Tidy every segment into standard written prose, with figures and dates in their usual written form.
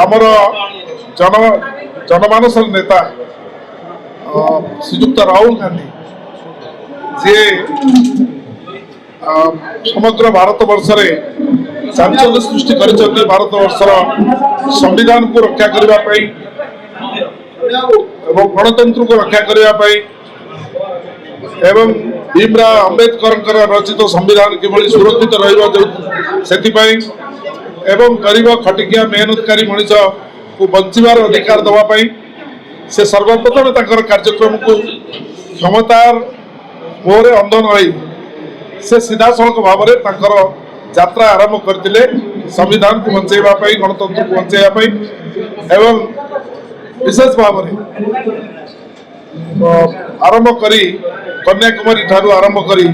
आमर जनमानस नेता श्रीजुक्त राहुल गांधी जी समग्र भारत वर्ष चांचल्य सृष्टि कर भारत वर्षर संविधान को रक्षा करने गणतंत्र को रक्षा करने भीमराव अंबेडकर रचित संविधान किभली सुरक्षित एवं गरीब खटिकिया मेहनतकारी मनीष को बंचार अधिकार दवाई से सर्वप्रथम कार्यक्रम को क्षमतार मोहरे अंध नई से सीधा सड़क भाव में यात्रा आरंभ करते संविधान को बचाई गणतंत्र को बचाई एवं विशेष भाव आरंभ करी कन्याकुमारी ठारू आरंभ करी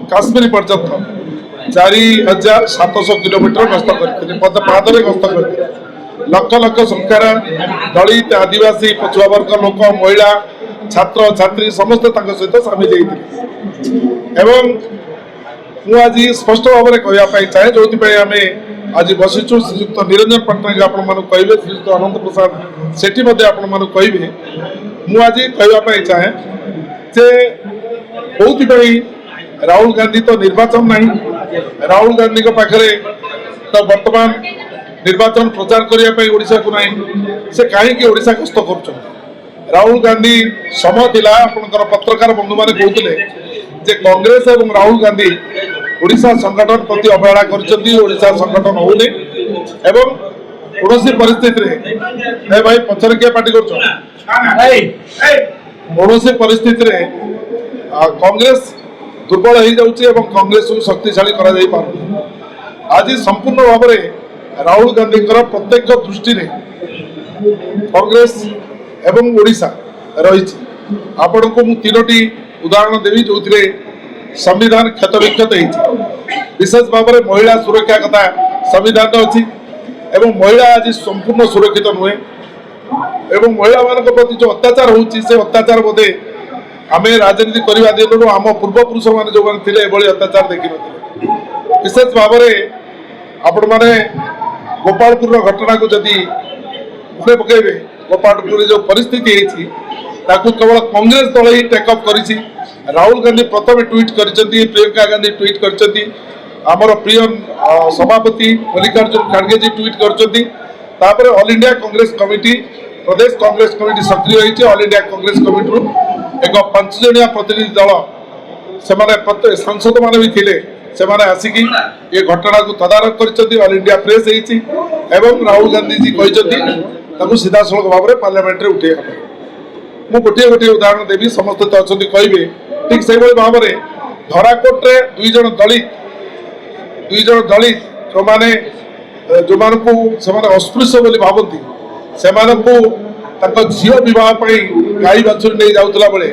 काश्मीर पर्यंत 4700 किलोमीटर गस्त करते पादरे गस्त करते लक्ष लक्ष संख्यार दलित आदिवासी पछुआ वर्ग लोक महिला छात्र छात्री समस्त सहित सामिल होते आज स्पष्ट भाव में कहवाई चाहे जो आम आज बसीचु श्रीजुक्त निरंजन पट्टनायक आपण कहे श्रीजुक्त अनंत प्रसाद सेठी आपण कहे मुझे कहवाई चाहे जे बहुत राहुल गांधी तो निर्वाचन नहीं राहुल गांधी पाखे तो वर्तमान निर्वाचन प्रचार करने ओडिशा को नहीं से कहीं ओडिशा गस्त कर राहुल गांधी समय थिला आपनकर पत्रकार बंधु माने कहते जे कांग्रेस और राहुल गांधी ओडिशा संगठन प्रति अवहेला करछंती ओडिशा संगठन होउनी एवं कौन परिस्थिति भाई पचर किए पार्टी कर कौन परिस्थिति कांग्रेस दुर्बल हो जाउची एवं कांग्रेस को शक्तिशाली करा जाई पारु आज संपूर्ण भाव में राहुल गांधी प्रत्यक्ष दृष्टि कांग्रेस एवं ओडिशा रही आपण को मु तीनोटी उदाहरण देवी जो संविधान क्षत विक्षत विशेष भाव में महिला सुरक्षा कथा संविधान अच्छी एवं महिला आज संपूर्ण सुरक्षित नुहे एवं महिला मान प्रति जो अत्याचार होची से अत्याचार बोधे आम राजनीति करने दिन आम पूर्वपुरुष मैंने जो मैंने अत्याचार देखी न विशेष भाव में आपण मैंने गोपालपुर घटना को जदि मन पकड़े गोपालपुर जो परिस्थिति केवल कांग्रेस दल ही टेकअप कर राहुल गांधी प्रथम ट्वीट कर प्रियंका गांधी ट्वीट कर आमर प्रिय सभापति मल्लिकार्जुन खड़गे जी ट्वीट कर ऑल इंडिया कांग्रेस कमिटी प्रदेश कांग्रेस कमिटी सक्रिय होती ऑल इंडिया कांग्रेस कमिटी एक 5 जणिया प्रतिनिधि दल से सांसद मान भी थे से आसिक ये घटना को तदारख कर ऑल इंडिया प्रेस एवं राहुल गांधी जी कहते सीधा सड़क भाव में पार्लियामेंट उठे मु गोटे गोटे उदाहरण देवी समस्त तो अच्छा कहे ठीक से भाव में धराकोटे दुई जन दलित जो मैंने जो अस्पृश्य बोली भावती से झील बह गाई बाछुरी नहीं जाऊला बेले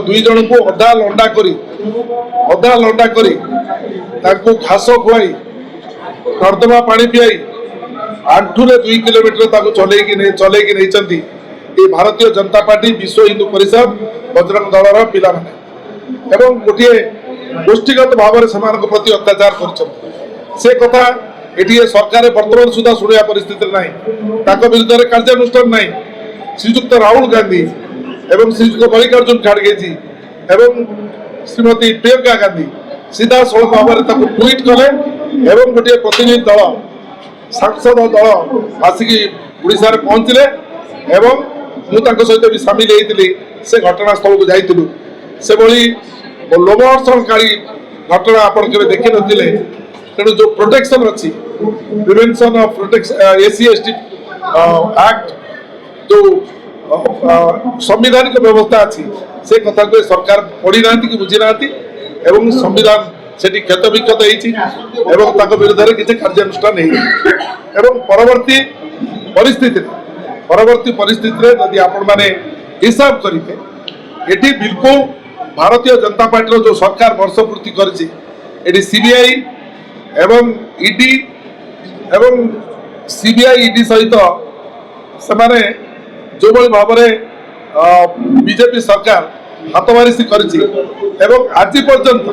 दुई जन को अधा लंडा करी घास खुआई नर्दमा पानी पियाई आंठुरे 2 किलोमीटर चलैकी नहीं भारतीय जनता पार्टी विश्व हिंदू परिषद बजरंग दलर पिला एवं गोटे गोष्ठीगत भाव में से प्रति अत्याचार कर कथा ये सरकार बर्तमान सुधा शुणा परिस्थिति ना विरुद्ध कार्यानुष्ठान ना श्रीजुक्त राहुल गांधी एवं श्रीजुक्त मल्लिकार्जुन खड़गे जी एवं श्रीमती प्रियंका गांधी सीधा सड़क भाव में ट्वीट कले एवं गोटे प्रतिनिधि दल सांसद दल आसिक उड़ीसा पहुंचले एवं मुझे सहित भी सामिल होती से घटनास्थल को जाइलु से भली लोमहर्षणकारी घटना आपन के देखी नथिले तेणु जो प्रोटेक्शन अच्छी prevention of protection SC ST act जो संवैधानिक व्यवस्था अच्छी से कथा को सरकार पढ़ी ना कि बुझी ना एवं संविधान से क्षत विक्षत होती विरुद्ध किसी कार्यानुष्ठान एवं परवर्ती परिस्थिति यदि आपण मैंने हिसाब करेंगे ये बिल्कुल भारतीय जनता पार्टी जो सरकार वर्ष पूर्ति कर सीबीआई एवं ईडी एवं सीबीआई ईडी सहित से जो भाव में बीजेपी सरकार हाथमारिशी कर आज पर्यंत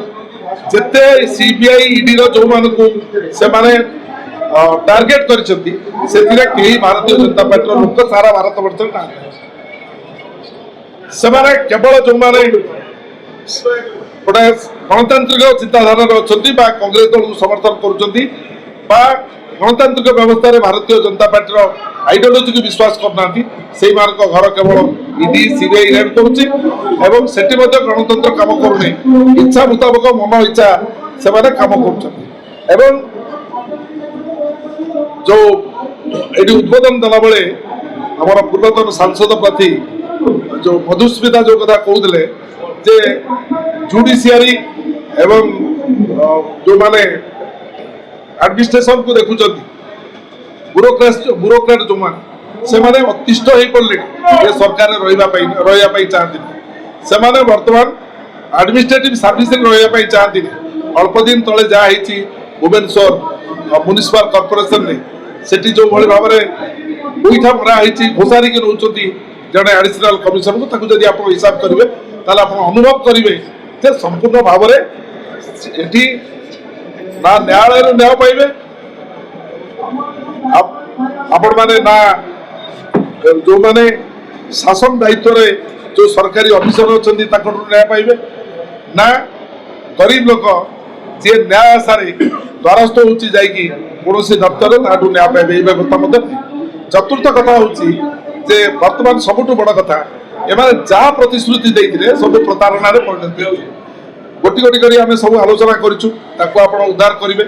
जिते सीबीआई ईडी जो मान को टार्गेट करछंती सेतिरे केही भारतीय जनता पार्टी लोक सारा भारत वर्ष ना सेमाने केवल जो माने गोटे गणतांत्रिक चिंताधारा अच्छी कांग्रेस दल को समर्थन करुँच गणतांत्रिक व्यवस्था भारतीय जनता पार्टी आइडियोलोजी को विश्वास करना से घर केवल ईडी सीबीआई रेड करुच्ची गणतंत्र कम करूनी इच्छा मुताबक मन इच्छा से कम कर जो ये उद्बोधन देला बेले आम पूर्वतन सांसद प्रार्थी जो मधुस्मिता जो कथा कहते जे जुडिशियरी एवं जो माने एडमिनिस्ट्रेशन को देखुं ब्यूरोक्रेट जो से अतिष्ठ हो पड़े ये सरकार रही चाहती से बर्तमान एडमिनिस्ट्रेटिव सर्विस रही चाहती अल्प दिन तले जहाँ भुवनेश्वर म्युनिसिपल कॉर्पोरेशन ने सेठी जो भाई भाव में पैठा मराही घोषारी के नौ जड़े एडिशनल कमिशनर को ताकू जदि आप हिसाब करेंगे ताले आप अनुभव करेंगे जे संपूर्ण भाव में एठी ना न्यायालय न्याय पाइबे आपण माने ना जो माने शासन दायित्व रे जो सरकारी ऑफिसर अछंती ताकू न्याय पाइबे ना गरीब लोक जे न्याय आशारे द्वारस्थ होची जाइकी कौन दफ्तर ताठू न्याय पाइबे ये व्यवस्था मत चतुर्थ कथा होची जे वर्तमान सबुठु बड़ कथा एमाने जहाँ प्रतिश्रुति देइथिले सब प्रतारणा रे परिणत होची गोटी गोटी करी आमे सब आलोचना करिछु ताको आपण उद्धार करिवे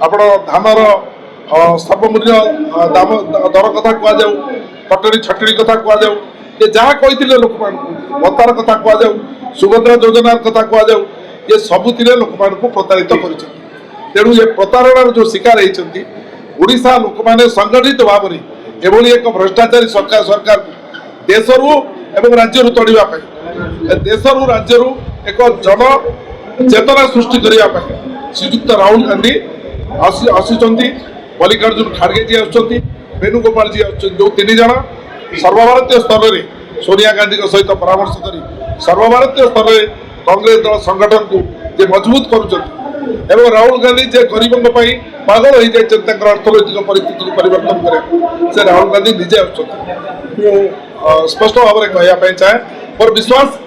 आपण धानर सर्वमूल्य दाम दर कथा कुआ जाऊ पटड़ी छटड़ी कथा कुआ जाऊ ये जहाँ कहिथिले लोक मानकु भत्तार कथा कुआ जाऊ सुभद्रा योजना कथा कुआ जाऊ ये सबुतिरे लोक मानकु प्रतारित करिछु तेणु ये प्रतारणार जो शिकार होइछंती ओडिशा लोक माने संगठित भाव में एभली एक भ्रष्टाचारी सरकार देशरू एवं राज्य तोड़िया देशरू राज्य एक जन चेतना सृष्टि करने श्रीजुक्त राहुल गांधी आसी मल्लिकार्जुन खड़गे जी आसुच्च वेणुगोपाल जी जो तीन जन सर्वभारतीय स्तर में सोनिया गांधी सहित परामर्श कर सर्वभारतीय स्तर में कांग्रेस दल संगठन को जे मजबूत कर राहुल गांधी जे गरीबों पागल हो जाते अर्थनैतिक परिस्थिति को परिवर्तन करे से राहुल गांधी निजे स्पष्ट भाव में कहवाई चाहे मोर विश्वास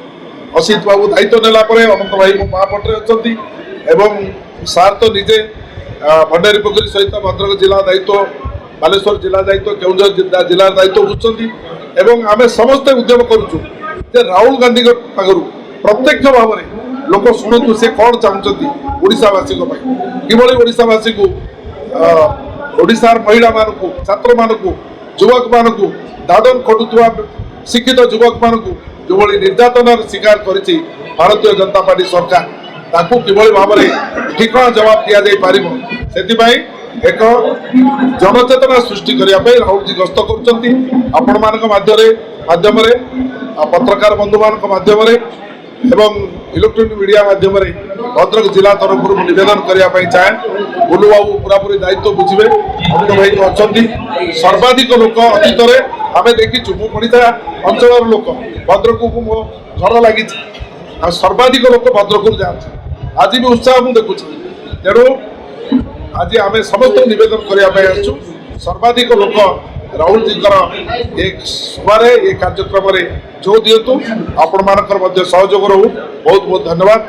असित बाबू दायित्व नेला अनंत भाई मो महापटे अच्छा सार तो निजे भंडारी पोखरी सहित भद्रक जिला दायित्व बालेश्वर जिला दायित्व केउंझर जिला दायित्व बुझुं आम समस्ते उद्यम करुचु राहुल गांधी पाखु प्रत्यक्ष भाव में लोक शुणु से कौन चाहते ओडावासी किभली ओडावासी को ओडार महिला मानक छात्र मानक युवक मानक दादन खटुवा शिक्षित युवक मानक जो निर्यातनार शिकार कर भारतीय जनता पार्टी सरकार ताकू किभली भाव में ठिकना जवाब दि जापर से एक जनचेतना सृष्टि करने राहुल जी गस्त कर माध्यम पत्रकार बंधु माध्यम एवं इलेक्ट्रोनिक मीडिया माध्यम भद्रक जिला तरफ निवेदन करने चाहे बुलू बाबू पूरापूरी दायित्व बुझे अमित भाई तो अच्छा सर्वाधिक लोक अतीत आम देखीचु मो पड़ा अंचल लोक भद्रक को मो घर लगी सर्वाधिक लोक भद्रक जाती आज भी उत्साह मुझे देखुची तेणु आज आम समस्त निवेदन करने सर्वाधिक लोक राहुल जी एक सभार एक कार्यक्रम जो दिंतु आपण मान सहयोग रहू बहुत बहुत धन्यवाद।